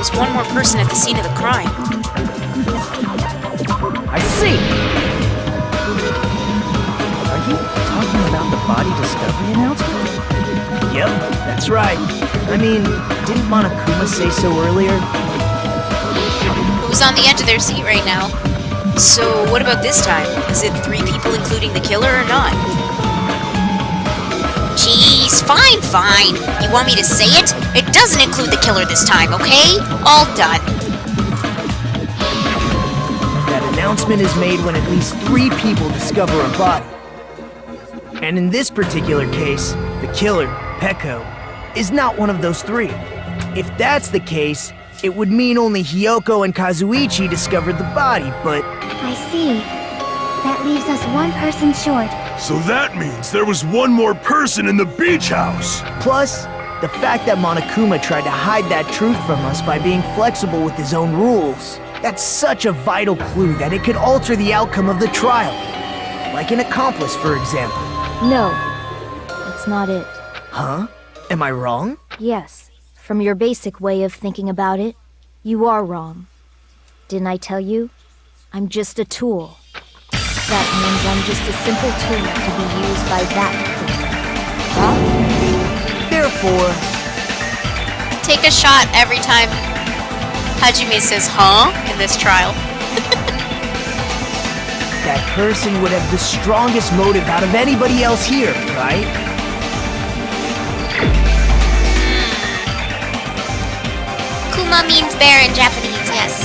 was one more person at the scene of the crime. I see! Are you talking about the body discovery announcement? Yep, that's right. I mean, didn't Monokuma say so earlier? Who's on the edge of their seat right now? So, what about this time? Is it 3 people including the killer or not? Jeez, fine. You want me to say it? It doesn't include the killer this time, okay? All done. That announcement is made when at least 3 people discover a body. And in this particular case, the killer, Peko, is not one of those 3. If that's the case, it would mean only Hiyoko and Kazuichi discovered the body, but... I see. That leaves us 1 person short. So that means there was one more person in the beach house! Plus, the fact that Monokuma tried to hide that truth from us by being flexible with his own rules. That's such a vital clue that it could alter the outcome of the trial. Like an accomplice, for example. No, that's not it. Huh? Am I wrong? Yes, from your basic way of thinking about it, you are wrong. Didn't I tell you? I'm just a tool. That means I'm just a simple tool to be used by that person. Huh? Therefore... Take a shot every time Hajime says, huh? In this trial. That person would have the strongest motive out of anybody else here, right? Kuma means bear in Japanese, yes.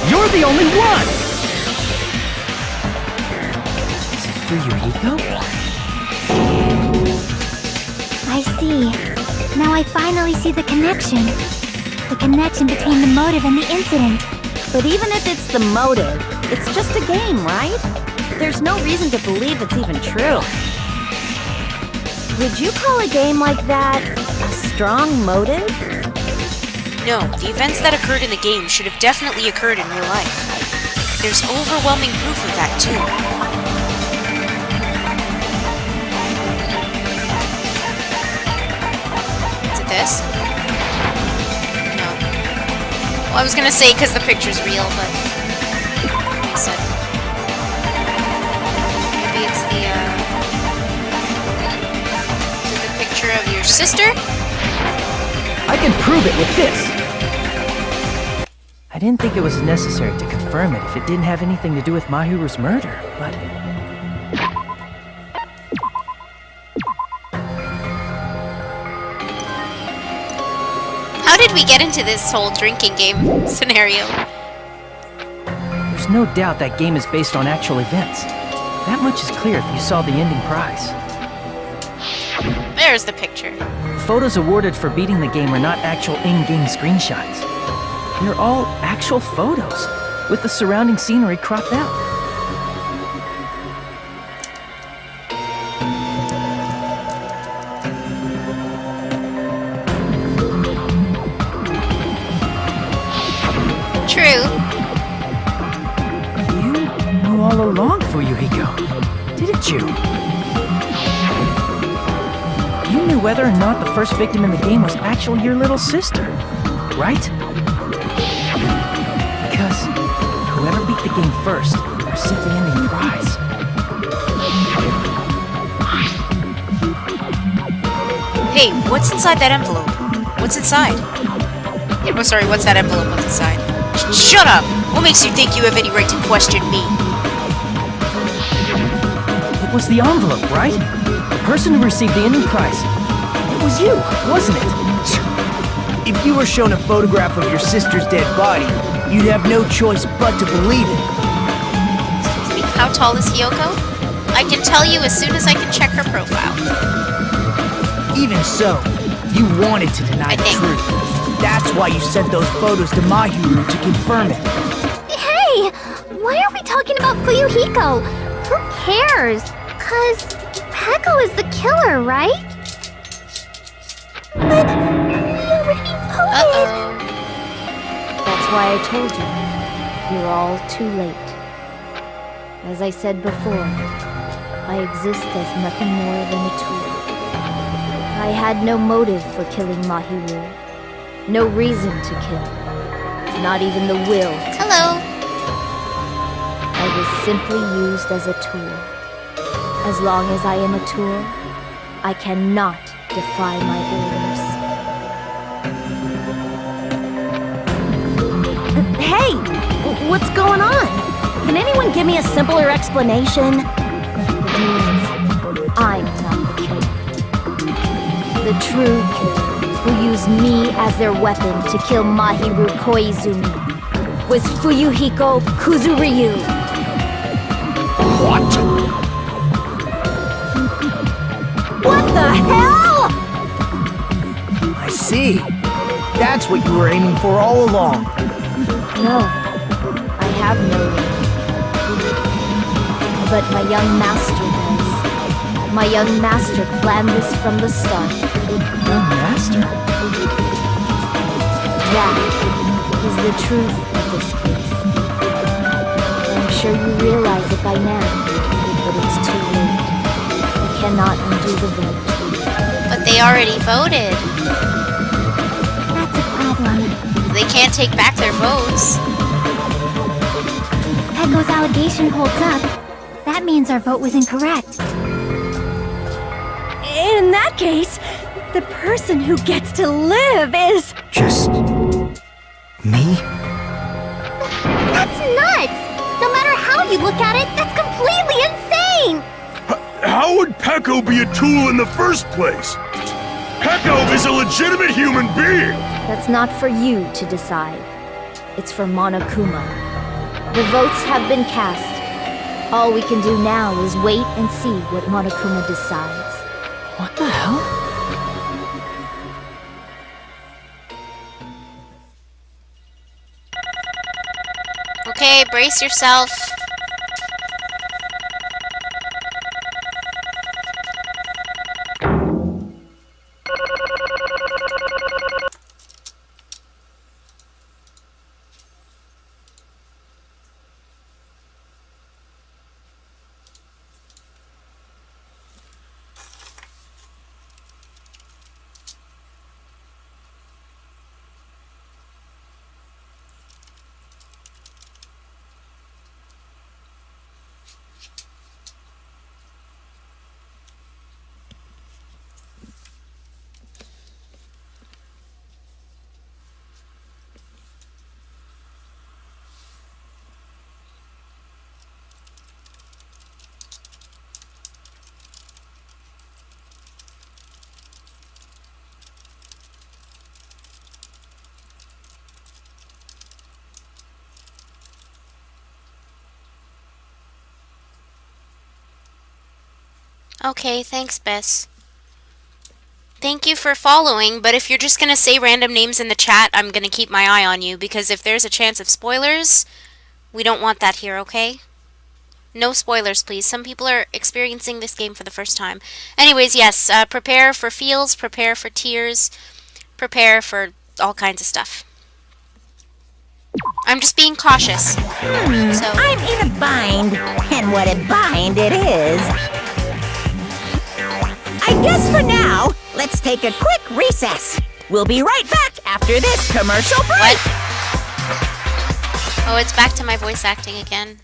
You're the only one! Is it for Yuriko? I see. Now I finally see the connection. The connection between the motive and the incident. But even if it's the motive, it's just a game, right? There's no reason to believe it's even true. Would you call a game like that a strong motive? No, the events that occurred in the game should have definitely occurred in real life. There's overwhelming proof of that, too. Is it this? No. Well, I was gonna say because the picture's real, but... Like I said. Maybe it's the picture of your sister? I can prove it with this! I didn't think it was necessary to confirm it if it didn't have anything to do with Mahiru's murder, but... How did we get into this whole drinking game scenario? There's no doubt that game is based on actual events. That much is clear if you saw the ending prize. There's the picture. Photos awarded for beating the game are not actual in-game screenshots. They're all actual photos, with the surrounding scenery cropped out. True. You knew all along, Fuyuhiko, didn't you? You knew whether or not the first victim in the game was actually your little sister, right? Because whoever beat the game first received the ending prize. Hey, what's inside that envelope? What's inside? Oh, sorry, what's that envelope? What's inside? Shut up! What makes you think you have any right to question me? It was the envelope, right? The person who received the ending prize. It was you, wasn't it? If you were shown a photograph of your sister's dead body, you'd have no choice but to believe it. Excuse me, how tall is Hiyoko? I can tell you as soon as I can check her profile. Even so, you wanted to deny the truth. That's why you sent those photos to Mahiru to confirm it. Hey! Why are we talking about Fuyuhiko? Who cares? 'Cause Peko is the killer, right? But we already voted! That's why I told you. You're all too late. As I said before, I exist as nothing more than a tool. I had no motive for killing Mahiru, No reason to kill. Not even the will. Hello. I was simply used as a tool. As long as I am a tool, I cannot defy my orders. Hey! What's going on? Can anyone give me a simpler explanation? It means I'm not the killer. The true killer, who used me as their weapon to kill Mahiru Koizumi, was Fuyuhiko Kuzuryu. What? What the hell? I see. That's what you were aiming for all along. No, I have no name. But my young master does. My young master planned this from the start. Young master? That is the truth of this case. I'm sure you realize it by now, but it's too late. You cannot undo the vote. But they already voted. That's a problem. They can't take back their votes. Pecco's allegation holds up. That means our vote was incorrect. In that case, the person who gets to live is... Just... me? That's nuts! No matter how you look at it, that's completely insane! How would Pecco be a tool in the first place? Pecco is a legitimate human being! That's not for you to decide. It's for Monokuma. The votes have been cast. All we can do now is wait and see what Monokuma decides. What the hell? Okay, brace yourself. Okay, thanks, Bess. Thank you for following, but if you're just gonna say random names in the chat, I'm gonna keep my eye on you, because if there's a chance of spoilers, we don't want that here, okay? No spoilers, please. Some people are experiencing this game for the first time. Anyways, yes, prepare for feels, prepare for tears, prepare for all kinds of stuff. I'm just being cautious. So I'm in a bind, and what a bind it is. I guess for now, let's take a quick recess. We'll be right back after this commercial break. what? Oh, it's back to my voice acting again.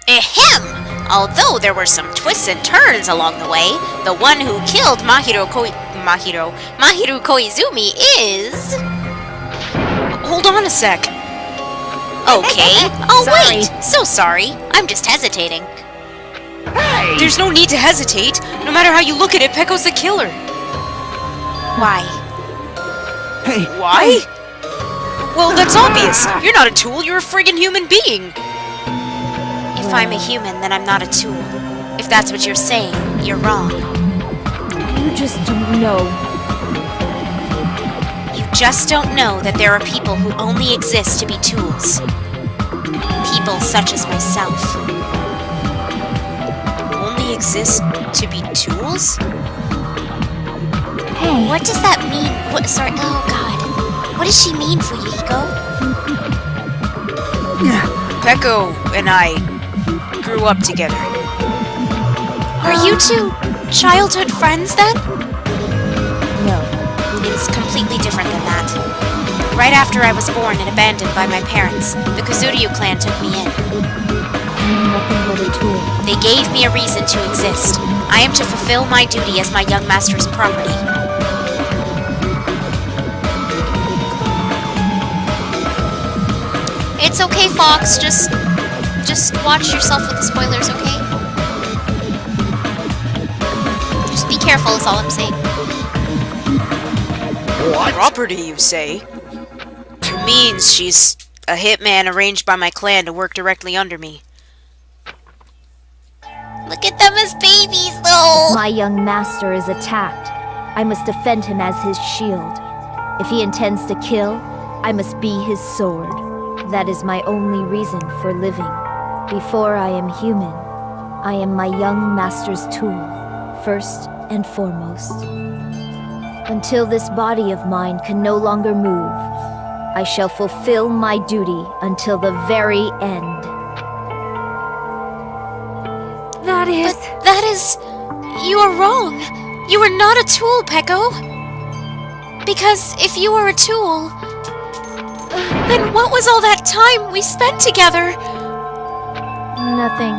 Ahem! Although there were some twists and turns along the way, the one who killed Mahiru Koizumi is... Hold on a sec. Okay. Oh, Sorry. wait! So sorry. I'm just hesitating. Hey! There's no need to hesitate. No matter how you look at it, Pecco's the killer. Why? Hey! Why? Well, that's obvious. You're not a tool, you're a friggin' human being. If I'm a human, then I'm not a tool. If that's what you're saying, you're wrong. You just don't know. You just don't know that there are people who only exist to be tools. People such as myself. Only exist to be tools? Hey, What does that mean? What? Sorry. Oh God. What does she mean, Fuyuhiko? Pecco and I grew up together. Are you two childhood friends then? No. It's completely different than that. Right after I was born and abandoned by my parents, the Kazuryu clan took me in. I'm nothing but a tool. They gave me a reason to exist. I am to fulfill my duty as my young master's property. It's okay, Fox. Just watch yourself with the spoilers, okay? Just be careful is all I'm saying. What? Property, you say? Means she's a hitman arranged by my clan to work directly under me. Look at them as babies, though! My young master is attacked. I must defend him as his shield. If he intends to kill, I must be his sword. That is my only reason for living. Before I am human, I am my young master's tool, first and foremost. Until this body of mine can no longer move, I shall fulfill my duty until the very end. That is... But that is... You are wrong. You are not a tool, Peko. Because if you were a tool... then what was all that time we spent together? Nothing.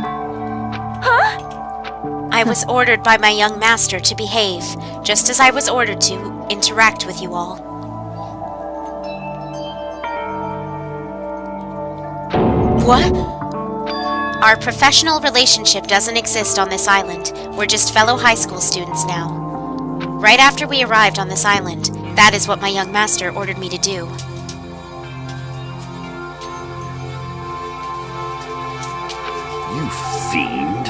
I was ordered by my young master to behave, just as I was ordered to interact with you all. What? Our professional relationship doesn't exist on this island. We're just fellow high school students now. Right after we arrived on this island, that is what my young master ordered me to do. You fiend.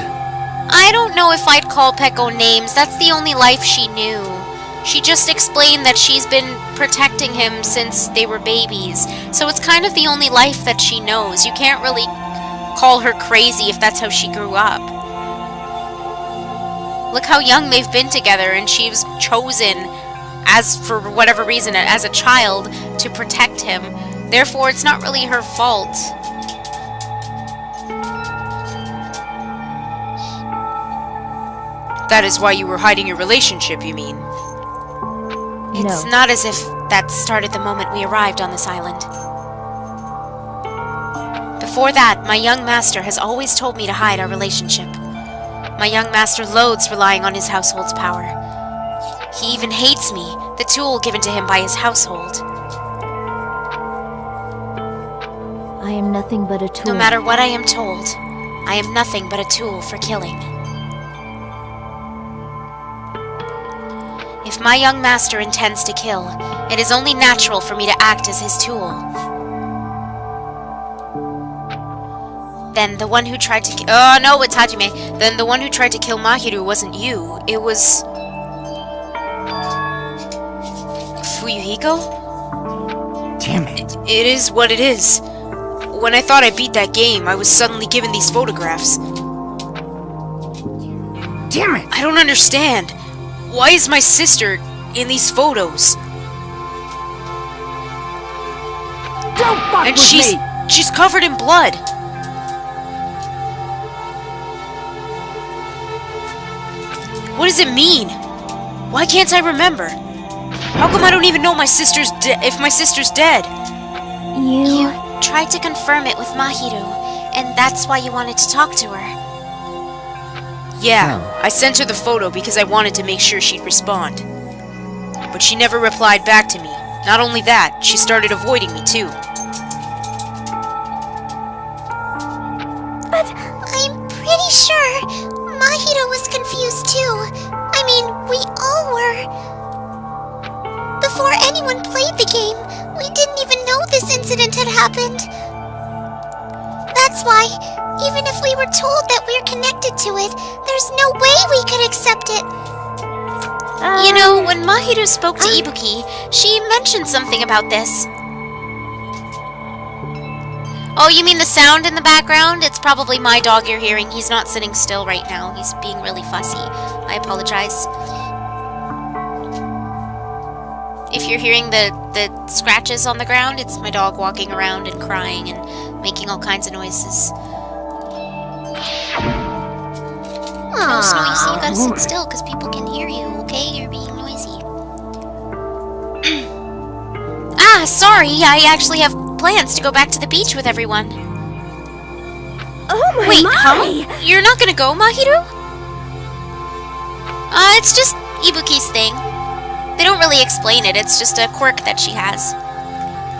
I don't know if I'd call Peko names. That's the only life she knew. She just explained that she's been protecting him since they were babies. So it's kind of the only life that she knows. You can't really call her crazy if that's how she grew up. Look how young they've been together, and she was chosen, as for whatever reason, as a child, to protect him. Therefore, it's not really her fault. That is why you were hiding your relationship, you mean? It's not as if that started the moment we arrived on this island. Before that, my young master has always told me to hide our relationship. My young master loathes relying on his household's power. He even hates me, the tool given to him by his household. I am nothing but a tool. No matter what I am told, I am nothing but a tool for killing. If my young master intends to kill, it is only natural for me to act as his tool. Then the one who tried to oh no, it's Hajime. Then the one who tried to kill Mahiru wasn't you. It was... Fuyuhiko? Damn it. It is what it is. When I thought I beat that game, I was suddenly given these photographs. Damn it! I don't understand. Why is my sister in these photos? Don't fuck And with me! she's covered in blood. What does it mean? Why can't I remember? How come I don't even know my sister's if my sister's dead? You tried to confirm it with Mahiru, and that's why you wanted to talk to her. Yeah, I sent her the photo because I wanted to make sure she'd respond. But she never replied back to me. Not only that, she started avoiding me too. But I'm pretty sure Mahito was confused too. I mean, we all were. Before anyone played the game, we didn't even know this incident had happened. That's why, even if we were told that we're connected to it, there's no way we could accept it. You know, when Mahiru spoke to Ibuki, she mentioned something about this. Oh, you mean the sound in the background? It's probably my dog you're hearing. He's not sitting still right now. He's being really fussy. I apologize. If you're hearing the scratches on the ground, it's my dog walking around and crying and making all kinds of noises. No, Snowy, so you gotta sit still because people can hear you, okay? You're being noisy. Sorry, I actually have plans to go back to the beach with everyone. Oh my Wait, my! huh? You're not gonna go, Mahiru? It's just Ibuki's thing. They don't really explain it, it's just a quirk that she has.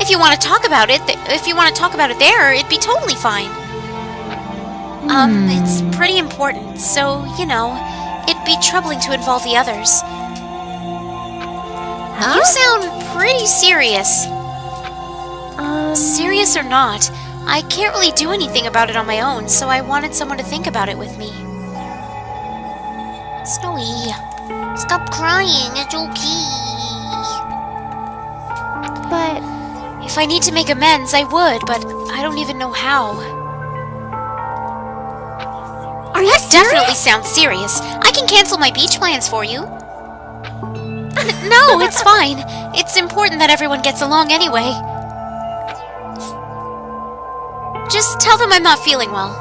If you want to talk about it, there, it'd be totally fine. It's pretty important, so, you know, it'd be troubling to involve the others. Huh? You sound pretty serious. Serious or not, I can't really do anything about it on my own, so I wanted someone to think about it with me. Snowy, stop crying. It's okay. But If I need to make amends, I would, but I don't even know how. Are you Definitely serious? sounds serious. I can cancel my beach plans for you. No, it's fine. It's important that everyone gets along anyway. Just tell them I'm not feeling well.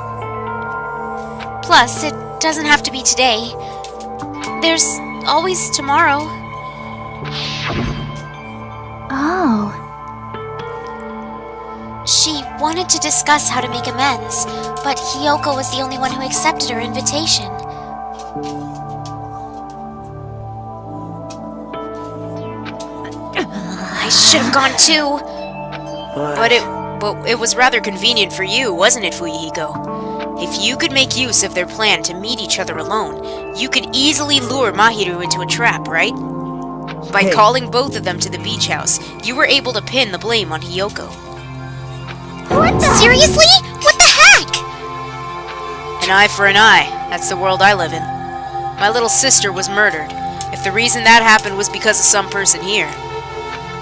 Plus, it doesn't have to be today. There's always tomorrow. oh, She wanted to discuss how to make amends, but Hiyoko was the only one who accepted her invitation. I should have gone too. But it was rather convenient for you, wasn't it, Fuyuhiko? If you could make use of their plan to meet each other alone, you could easily lure Mahiru into a trap, right? By Hey. calling both of them to the beach house, you were able to pin the blame on Hiyoko. Seriously? What the heck? An eye for an eye. That's the world I live in. My little sister was murdered. If the reason that happened was because of some person here,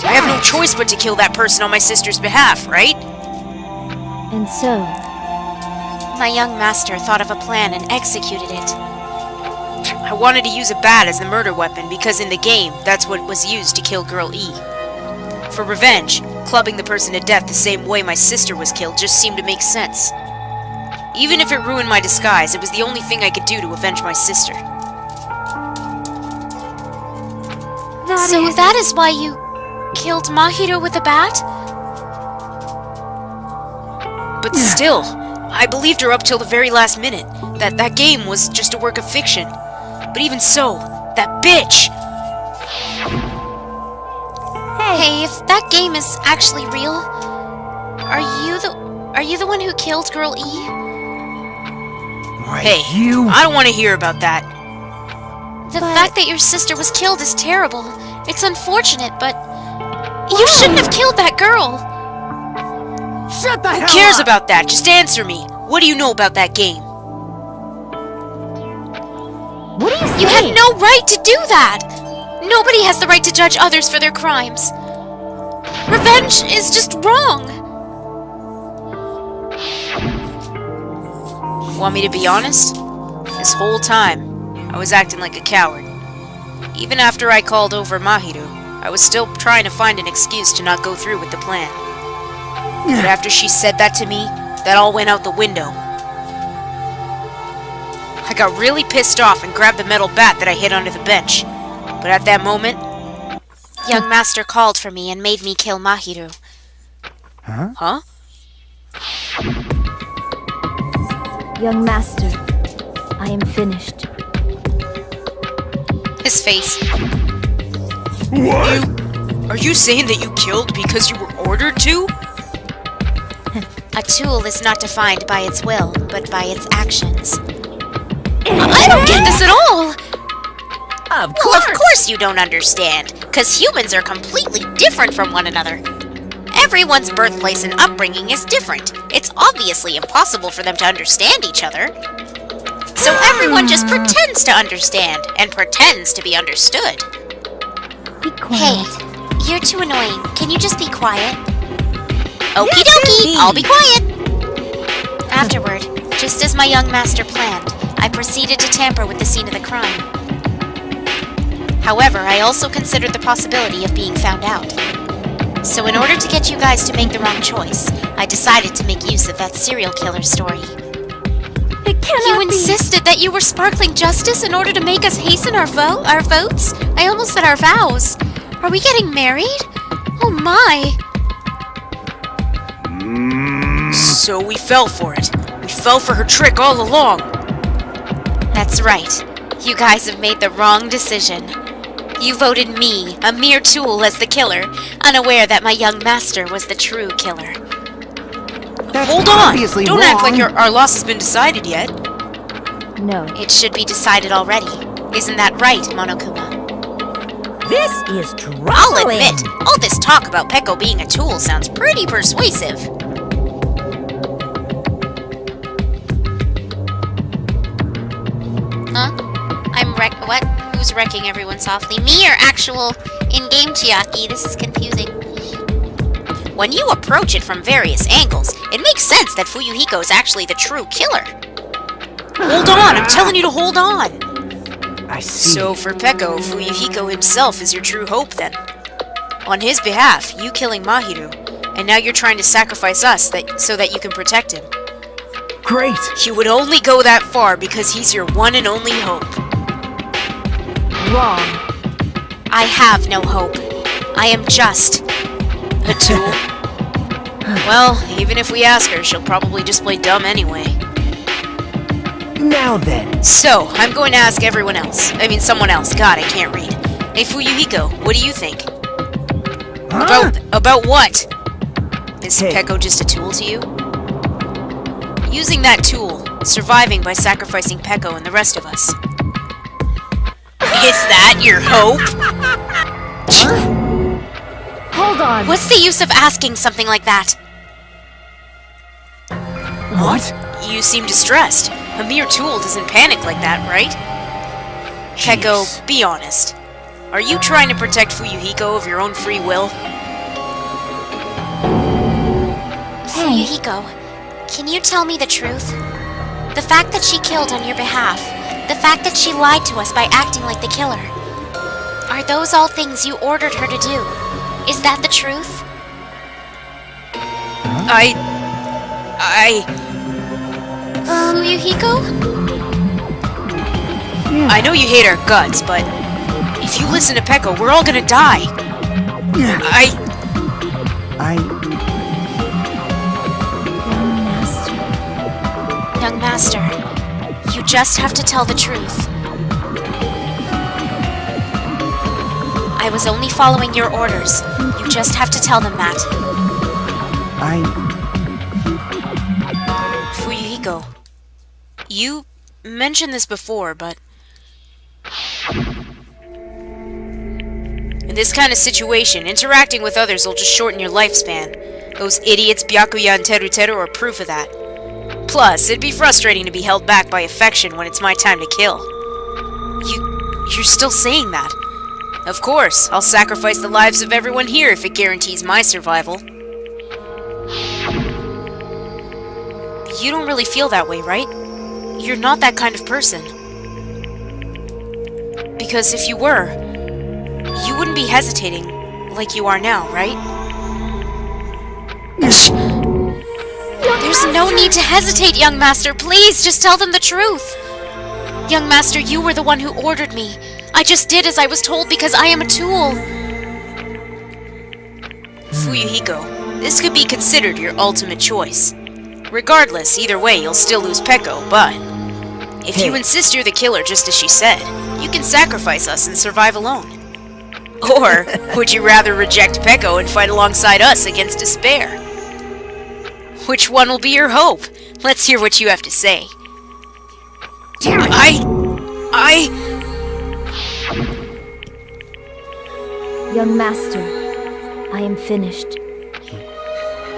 I have no choice but to kill that person on my sister's behalf, right? and so, My young master thought of a plan and executed it. I wanted to use a bat as the murder weapon because in the game, that's what was used to kill Girl E. For revenge, clubbing the person to death the same way my sister was killed just seemed to make sense. Even if it ruined my disguise, it was the only thing I could do to avenge my sister. So that is why you killed Mahiru with a bat? But still, I believed her up till the very last minute, that game was just a work of fiction. But even so, that bitch! Hey, if that game is actually real, are you the one who killed Girl E? Right, Hey, you. I don't want to hear about that. The fact that your sister was killed is terrible. It's unfortunate, but you shouldn't have killed that girl. Shut the hell Who cares up! about that? Just answer me. What do you know about that game? what do you say? You had no right to do that. Nobody has the right to judge others for their crimes. Revenge is just wrong. Want me to be honest? This whole time, I was acting like a coward. Even after I called over Mahiru, I was still trying to find an excuse to not go through with the plan. But after she said that to me, that all went out the window. I got really pissed off and grabbed the metal bat that I hid under the bench. But at that moment... Young master called for me and made me kill Mahiru. Huh? Young master, I am finished. His face. What? Are you saying that you killed because you were ordered to? A tool is not defined by its will, but by its actions. I don't get this at all! Of Well, of course you don't understand, because humans are completely different from one another. Everyone's birthplace and upbringing is different. It's obviously impossible for them to understand each other. So everyone just pretends to understand, and pretends to be understood. Be Hey, quiet. you're too annoying. Can you just be quiet? Okie dokie, I'll be quiet! Afterward, just as my young master planned, I proceeded to tamper with the scene of the crime. However, I also considered the possibility of being found out. So in order to get you guys to make the wrong choice, I decided to make use of that serial killer story. cannot You be. insisted that you were sparkling justice in order to make us hasten our votes? I almost said our vows. Are we getting married? Oh my. So we fell for it. We fell for her trick all along. That's right. You guys have made the wrong decision. You voted me, a mere tool, as the killer, unaware that my young master was the true killer. That's Hold on! obviously Don't wrong. act like our loss has been decided yet. No. It should be decided already. Isn't that right, Monokuma? This is troubling. I'll admit, all this talk about Peko being a tool sounds pretty persuasive. Huh? What? Who's wrecking everyone softly? Me or actual in-game Chiaki? This is confusing. When you approach it from various angles, it makes sense that Fuyuhiko is actually the true killer. Hold on! I'm telling you to hold on! I see. So for Peko, Fuyuhiko himself is your true hope then. On his behalf, you killing Mahiru, and now you're trying to sacrifice us so that you can protect him. Great. You would only go that far because he's your one and only hope. Wrong. I have no hope. I am just A tool? Well, even if we ask her, she'll probably just play dumb anyway. Now then. So, I'm going to ask everyone else. I mean, someone else. God, I can't read. Hey, Fuyuhiko, what do you think? Huh? About what? Is Hey. Peko just a tool to you? Using that tool, surviving by sacrificing Peko and the rest of us. Is that your hope? Hold on. What's the use of asking something like that? What? You seem distressed. A mere tool doesn't panic like that, right? Peko, Jeez. be honest. Are you trying to protect Fuyuhiko of your own free will? Fuyuhiko, can you tell me the truth? The fact that she killed on your behalf, the fact that she lied to us by acting like the killer, are those all things you ordered her to do? Is that the truth? Fuyuhiko? I know you hate our guts, but if you listen to Peko, we're all gonna die. I... Young Master, you just have to tell the truth. I was only following your orders. You just have to tell them that. Fuyuhiko, you mentioned this before, but in this kind of situation, interacting with others will just shorten your lifespan. Those idiots Byakuya and Teruteru are proof of that. Plus, it'd be frustrating to be held back by affection when it's my time to kill. You're still saying that? Of course, I'll sacrifice the lives of everyone here if it guarantees my survival. You don't really feel that way, right? You're not that kind of person. Because if you were, you wouldn't be hesitating like you are now, right? There's no need to hesitate, young master. Please, just tell them the truth. Young master, you were the one who ordered me. I just did as I was told because I am a tool. Fuyuhiko, this could be considered your ultimate choice. Regardless, either way, you'll still lose Peko, but if you insist you're the killer just as she said, you can sacrifice us and survive alone. Or would you rather reject Peko and fight alongside us against despair? Which one will be your hope? Let's hear what you have to say. Young master, I am finished.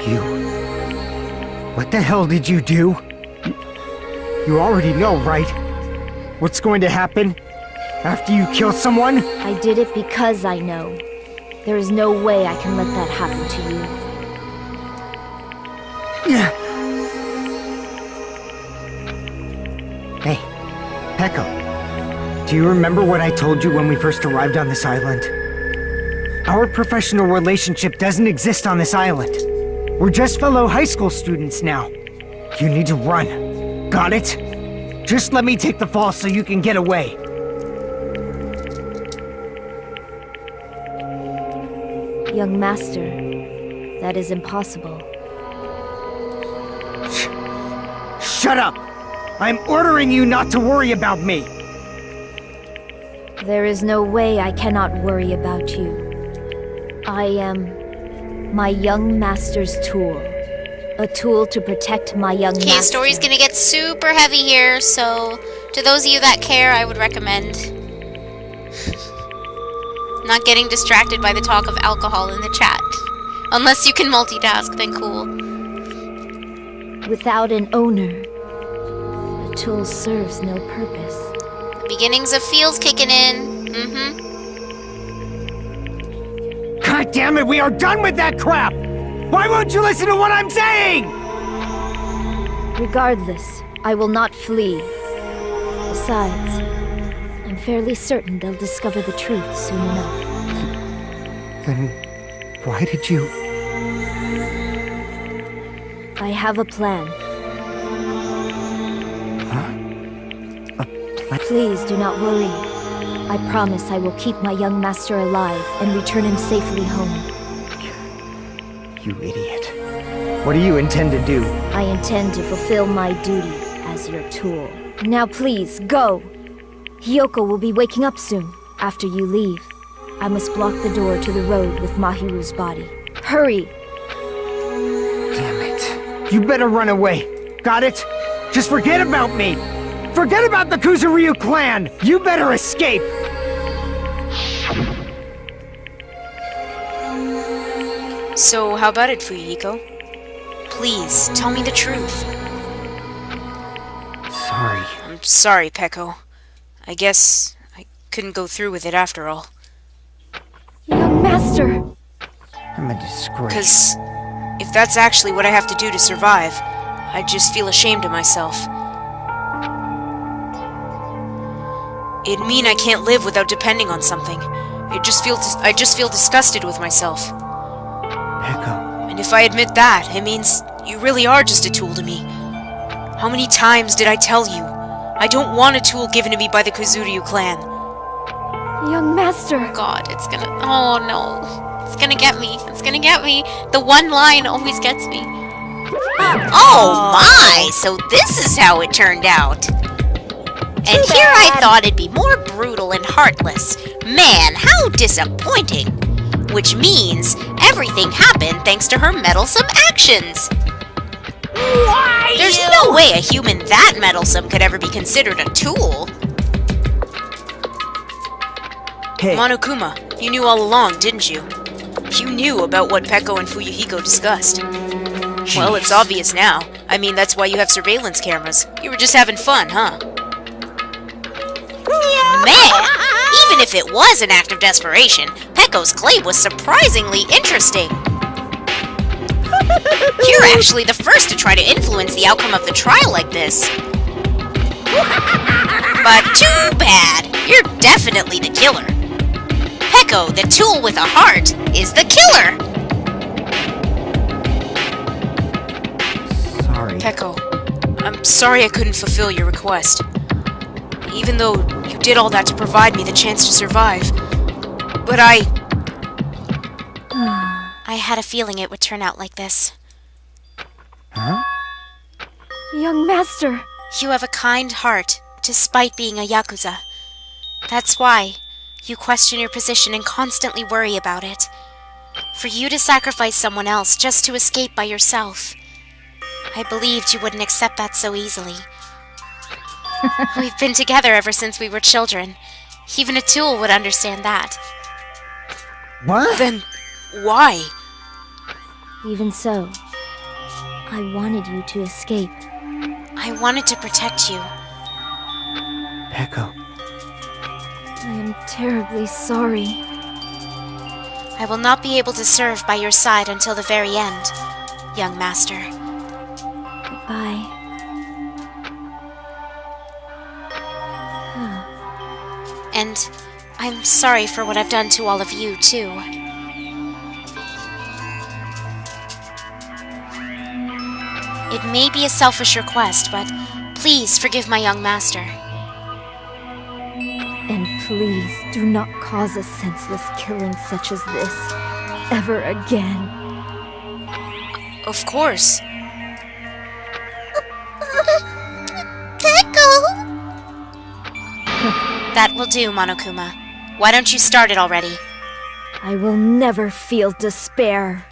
You... What the hell did you do? You already know, right? What's going to happen after you kill someone? I did it because I know. There is no way I can let that happen to you. Hey, Peko. Do you remember what I told you when we first arrived on this island? Our professional relationship doesn't exist on this island. We're just fellow high school students now. You need to run. Got it? Just let me take the fall so you can get away. Young master, that is impossible. Shut up! I'm ordering you not to worry about me! There is no way I cannot worry about you. I am my young master's tool. A tool to protect my young master. Okay, story's gonna get super heavy here, so to those of you that care, I would recommend not getting distracted by the talk of alcohol in the chat. Unless you can multitask, then cool. Without an owner, the tool serves no purpose. Beginnings of feels kicking in. God damn it, we are done with that crap! Why won't you listen to what I'm saying? Regardless, I will not flee. Besides, I'm fairly certain they'll discover the truth soon enough. Then why did you... I have a plan. Huh? A plan? Please do not worry. I promise I will keep my young master alive and return him safely home. You idiot. What do you intend to do? I intend to fulfill my duty as your tool. Now please, go! Hiyoko will be waking up soon, after you leave. I must block the door to the road with Mahiru's body. Hurry! Damn it. You better run away. Got it? Just forget about me! Forget about the Kuzuryu clan! You better escape! So, how about it, Fuyuhiko? Please, tell me the truth. Sorry. I'm sorry, Peko. I guess I couldn't go through with it after all. Young master! I'm a disgrace. 'Cause if that's actually what I have to do to survive, I just feel ashamed of myself. It'd mean I can't live without depending on something. I just feel disgusted with myself. Peko. And if I admit that, it means you really are just a tool to me. How many times did I tell you? I don't want a tool given to me by the Kuzuryu clan. Young master! God, it's gonna... Oh no. It's gonna get me. It's gonna get me. The one line always gets me. Oh my! So this is how it turned out. And here I thought it'd be more brutal and heartless. Man, how disappointing. Which means everything happened thanks to her meddlesome actions. Why? There's no way a human that meddlesome could ever be considered a tool. Hey. Monokuma, you knew all along, didn't you? You knew about what Peko and Fuyuhiko discussed. Well, it's obvious now. I mean, that's why you have surveillance cameras. You were just having fun, huh? Man, even if it was an act of desperation, Peko's claim was surprisingly interesting. You're actually the first to try to influence the outcome of the trial like this. But too bad, you're definitely the killer. Peko, the tool with a heart, is the killer! Sorry. Peko, I'm sorry I couldn't fulfill your request. Even though you did all that to provide me the chance to survive. But I had a feeling it would turn out like this. Huh? Young master! You have a kind heart, despite being a Yakuza. That's why you question your position and constantly worry about it. For you to sacrifice someone else just to escape by yourself. I believed you wouldn't accept that so easily. We've been together ever since we were children. Even a tool would understand that. What? Then why? Even so, I wanted you to escape. I wanted to protect you. Peko. I am terribly sorry. I will not be able to serve by your side until the very end, young master. Goodbye. And I'm sorry for what I've done to all of you, too. It may be a selfish request, but Please forgive my young master. And please do not cause a senseless killing such as this ever again. Of course. Peko! That will do, Monokuma. Why don't you start it already? I will never feel despair.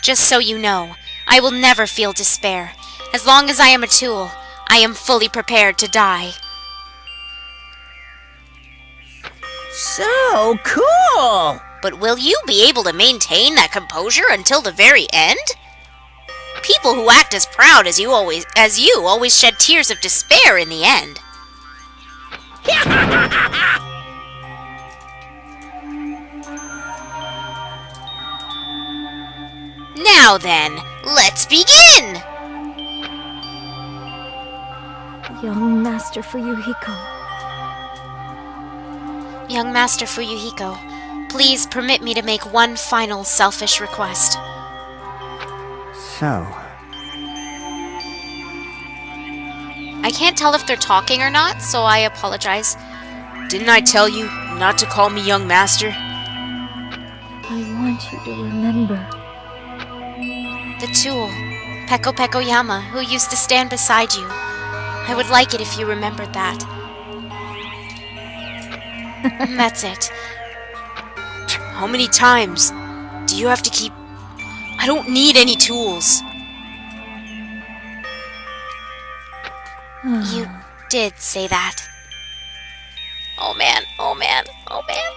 Just so you know, I will never feel despair. As long as I am a tool, I am fully prepared to die. So cool! But will you be able to maintain that composure until the very end? People who act as proud as you always shed tears of despair in the end. Now then, let's begin! Young Master Fuyuhiko. Young Master Fuyuhiko, please permit me to make one final selfish request. So, I can't tell if they're talking or not, so I apologize. Didn't I tell you not to call me young master? I want you to remember. The tool, Peko Peko Yama, who used to stand beside you. I would like it if you remembered that. That's it. How many times do you have to keep... I don't need any tools. You did say that. Oh man, oh man, oh man.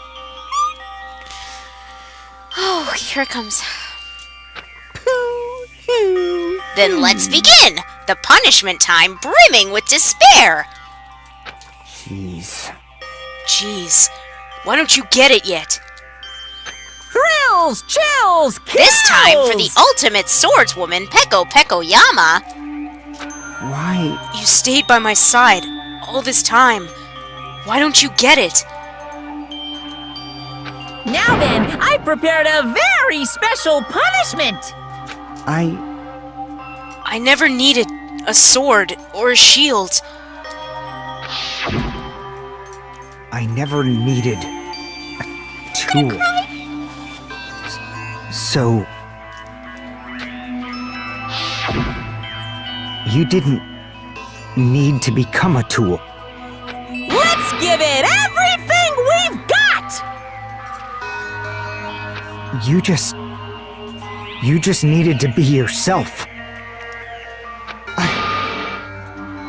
Oh, here it comes. Then let's begin! The punishment time brimming with despair! Jeez, why don't you get it yet? Thrills, chills, kills! This time for the ultimate swordswoman, Peko Peko Yama! why? You stayed by my side all this time. Why don't you get it? Now then, I prepared a very special punishment! I never needed a sword or a shield. I never needed a tool. So... you didn't need to become a tool. Let's give it everything we've got! You just needed to be yourself.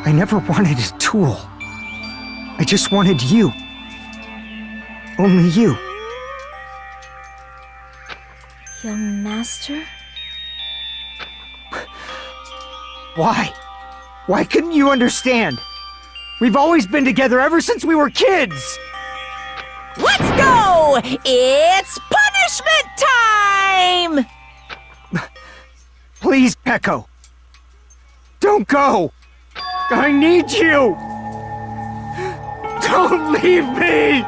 I never wanted a tool. I just wanted you. Only you. Young Master? Why? Why couldn't you understand? We've always been together ever since we were kids! Let's go! It's punishment time! Please, Peko. Don't go! I need you! Don't leave me!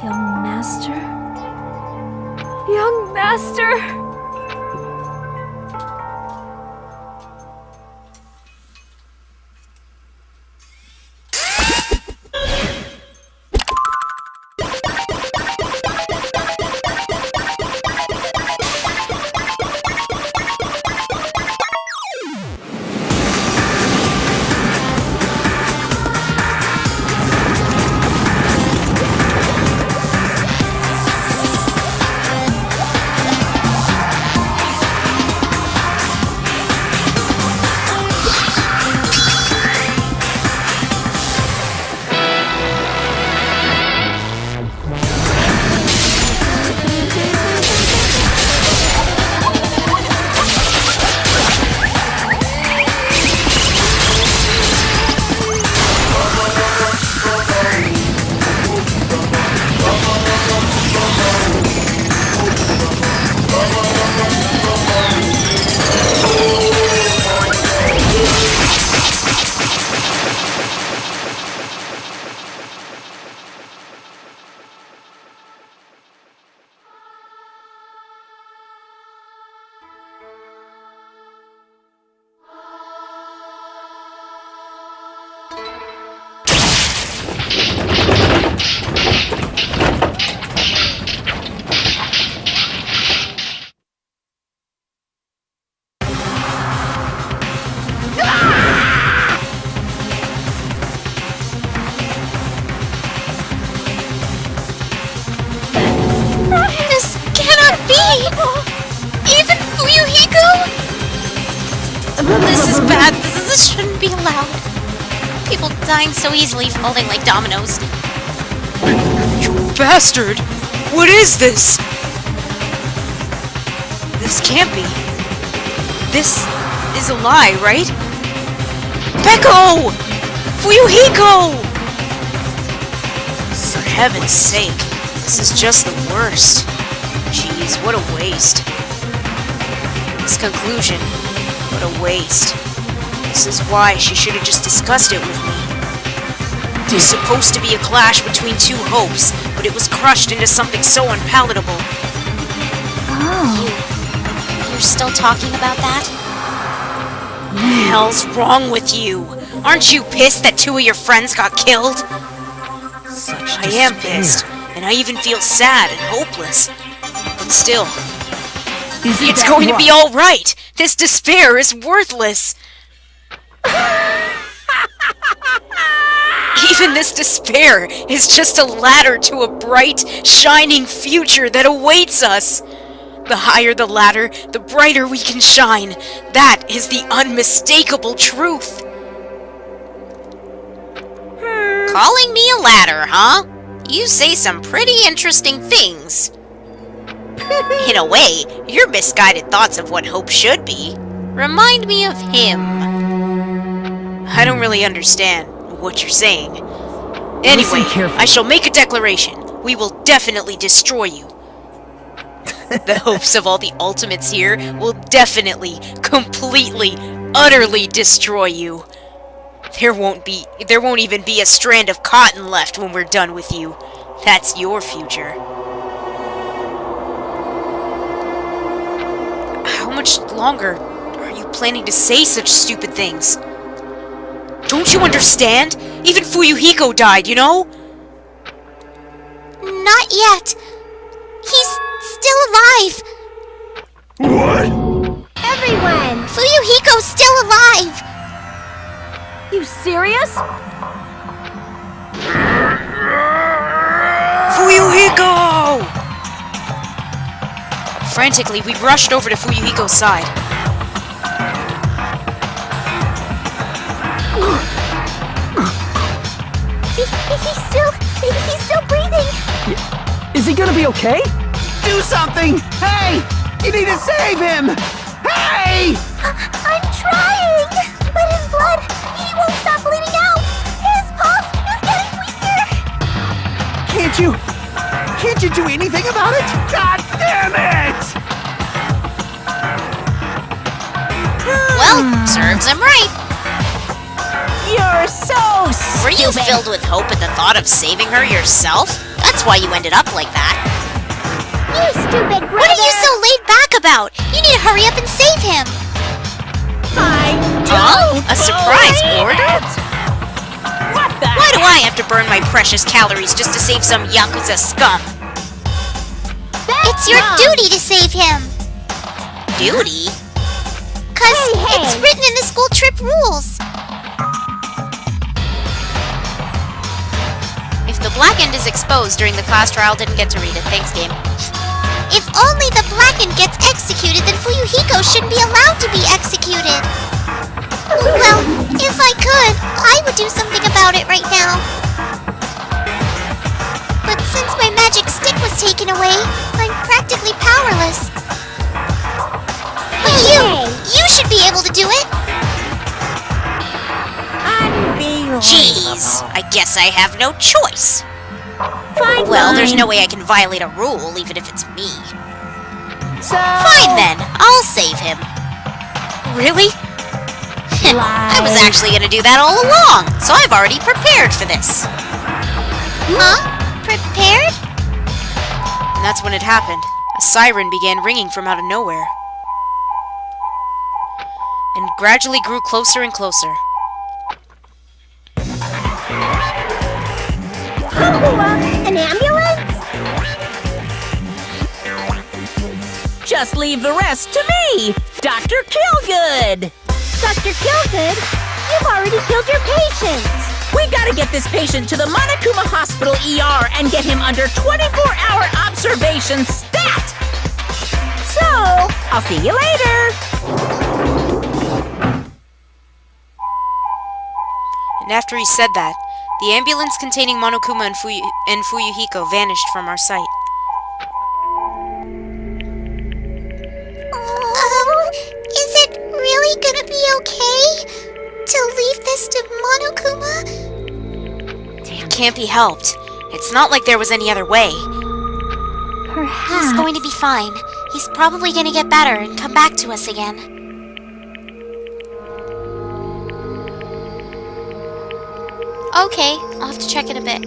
Young Master? Young Master! This cannot be! Even Fuyuhiko? This is bad. This shouldn't be allowed. People dying so easily, falling like dominoes. You bastard! What is this? This can't be. This is a lie, right? Peko! Fuyuhiko! For heaven's sake, this is just the worst. Jeez, what a waste. This conclusion, what a waste. This is why she should have just discussed it with me. It was supposed to be a clash between two hopes, but it was crushed into something so unpalatable. You're still talking about that? What the hell's wrong with you? Aren't you pissed that 2 of your friends got killed? Such I am pissed, and I even feel sad and hopeless. But still, it's going to be alright! This despair is worthless! Even this despair is just a ladder to a bright, shining future that awaits us! The higher the ladder, the brighter we can shine. That is the unmistakable truth! Calling me a ladder, huh? You say some pretty interesting things. In a way, your misguided thoughts of what hope should be remind me of him. I don't really understand what you're saying. Anyway, I shall make a declaration. We will definitely destroy you. The hopes of all the ultimates here will definitely, completely, utterly destroy you. There won't even be a strand of cotton left when we're done with you. That's your future. How much longer are you planning to say such stupid things? Don't you understand? Even Fuyuhiko died, you know? Not yet. He's still alive. What? Everyone! Fuyuhiko's still alive. You serious? Fuyuhiko! Frantically, we rushed over to Fuyuhiko's side. He's still breathing. Is he gonna be okay? Do something! Hey! You need to save him! Hey! I'm trying, but his blood, he won't stop bleeding out. His pulse is getting weaker. Can't you do anything about it? God damn it! Well, serves him right. You're so Were you stupid. filled with hope at the thought of saving her yourself? That's why you ended up like that. You stupid brother. What are you so laid back about? You need to hurry up and save him. A surprise order? What the Why do I have to burn my precious calories just to save some Yakuza scum? It's your duty to save him. Duty? Cause it's written in the school trip rules. If the Blackened is exposed during the class trial, didn't get to read it. Thanks, game. If only the Blackened gets executed, then Fuyuhiko shouldn't be allowed to be executed. Well, if I could, I would do something about it right now. But since my magic stick was taken away, I'm practically powerless. But you should be able to do it. Jeez, I guess I have no choice. Fine, Well, there's no way I can violate a rule, even if it's me. So, Fine then, I'll save him. Really? I was actually gonna do that all along, so I've already prepared for this. Huh? Prepared? And that's when it happened. A siren began ringing from out of nowhere. And gradually grew closer and closer. An ambulance? Just leave the rest to me, Dr. Killgood. Dr. Killgood, you've already killed your patient. We gotta get this patient to the Monokuma Hospital ER and get him under 24-hour observation stat! So, I'll see you later! And after he said that, the ambulance containing Monokuma and Fuyuhiko vanished from our sight. Is it really gonna be okay to leave this to Monokuma? It can't be helped. It's not like there was any other way. Perhaps. He's going to be fine. He's probably gonna get better and come back to us again. Okay, I'll have to check in a bit.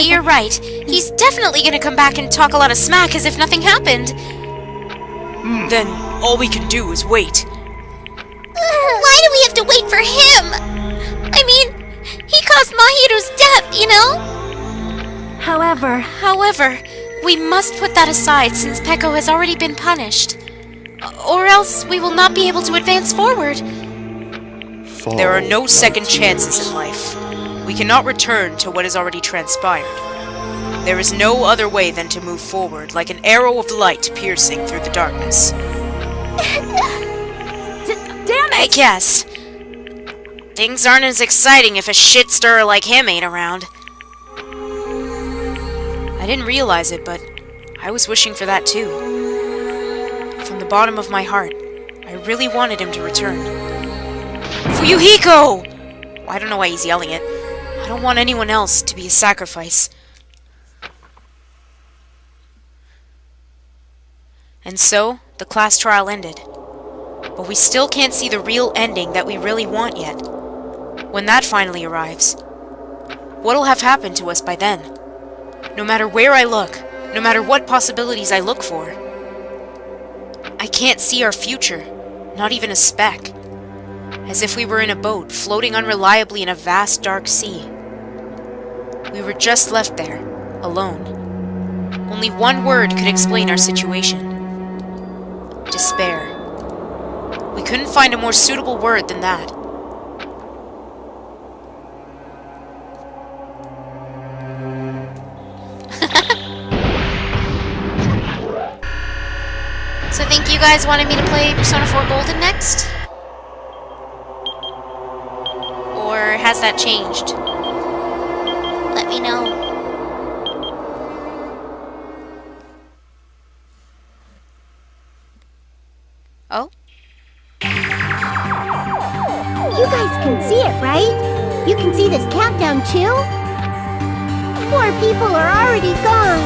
You're right. He's definitely gonna come back and talk a lot of smack as if nothing happened. Then all we can do is wait. Why do we have to wait for him? I mean, he caused Mahiru's death, you know? However, we must put that aside since Peko has already been punished. Or else we will not be able to advance forward. There are no second chances in life. We cannot return to what has already transpired. There is no other way than to move forward, like an arrow of light piercing through the darkness. Damn I it! guess. Things aren't as exciting if a shit stirrer like him ain't around. I didn't realize it, but I was wishing for that too. From the bottom of my heart, I really wanted him to return. Fuyuhiko! I don't know why he's yelling it. I don't want anyone else to be a sacrifice. And so, the class trial ended. But we still can't see the real ending that we really want yet. When that finally arrives, what'll have happened to us by then? No matter where I look, no matter what possibilities I look for, I can't see our future, not even a speck. As if we were in a boat, floating unreliably in a vast dark sea. We were just left there, alone. Only one word could explain our situation. Despair. We couldn't find a more suitable word than that. So I think you guys wanted me to play Persona 4 Golden next? Or has that changed? Let me know. Oh? You guys can see it, right? You can see this countdown too? 4 people are already gone.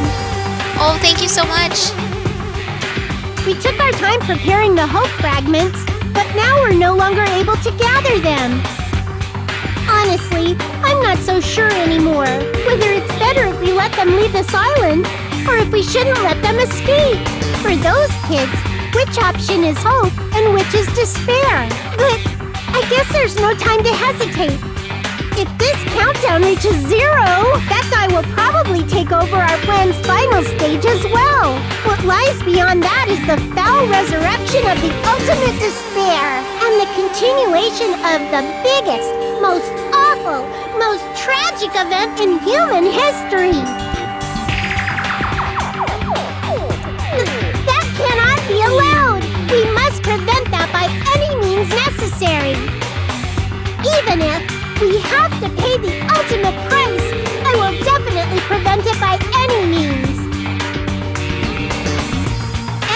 Oh, thank you so much. We took our time preparing the hope fragments, but now we're no longer able to gather them. Honestly, I'm not so sure anymore whether it's better if we let them leave this island or if we shouldn't let them escape. For those kids, which option is hope and which is despair? But I guess there's no time to hesitate. If this countdown reaches 0, that guy will probably take over our plan's final stage as well. What lies beyond that is the foul resurrection of the ultimate despair and the continuation of the biggest, most awful, most tragic event in human history. That cannot be allowed. We must prevent that by any means necessary. Even if we have to pay the ultimate price, I will definitely prevent it by any means.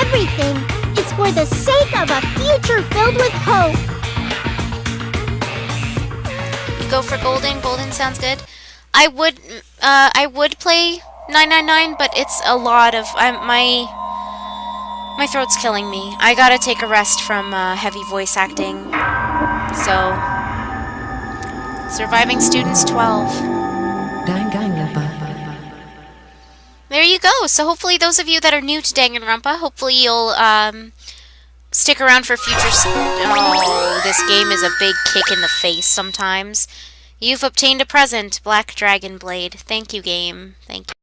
Everything is for the sake of a future filled with hope. You go for Golden. Golden sounds good. I would play 999, but it's a lot of my throat's killing me. I gotta take a rest from heavy voice acting. So, surviving students 12. There you go. So hopefully those of you that are new to Dangan Ronpa, hopefully you'll stick around for future. Oh, this game is a big kick in the face sometimes. You've obtained a present, Black Dragon Blade. Thank you, game. Thank you.